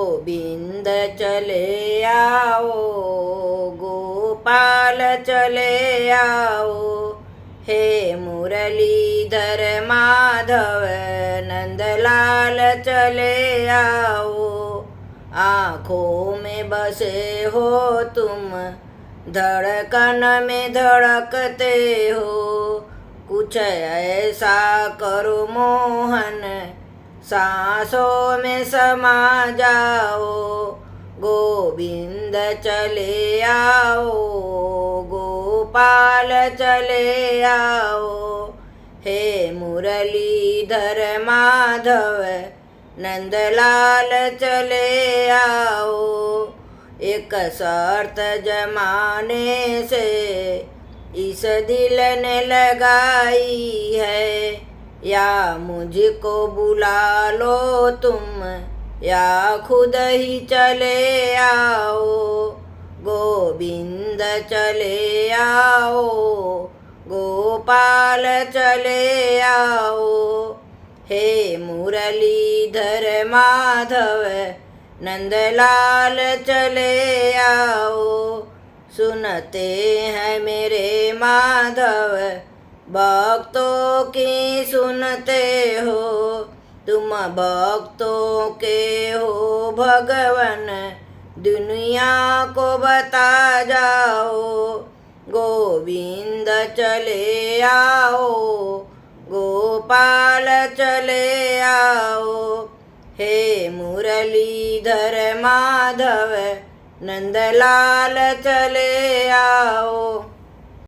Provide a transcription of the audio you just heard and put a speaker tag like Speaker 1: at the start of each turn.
Speaker 1: गोविंद चले आओ, गोपाल चले आओ, हे मुरलीधर माधव नंदलाल चले आओ। आँखों में बसे हो तुम, धड़कन में धड़कते हो, कुछ ऐसा करो मोहन, सांसों में समा जाओ। गोविंद चले आओ, गोपाल चले आओ, हे मुरलीधर माधव नंदलाल चले आओ। एक शर्त जमाने से इस दिल ने लगाई है, या मुझको बुला लो तुम, या खुद ही चले आओ। गोविंद चले आओ, गोपाल चले आओ, हे मुरलीधर माधव नंदलाल चले आओ। सुनते हैं मेरे माधव भक्तों की सुनते हो, तुम भक्तों के हो भगवन, दुनिया को बता जाओ। गोविंद चले आओ, गोपाल चले आओ, हे मुरलीधर माधव नंदलाल चले आओ।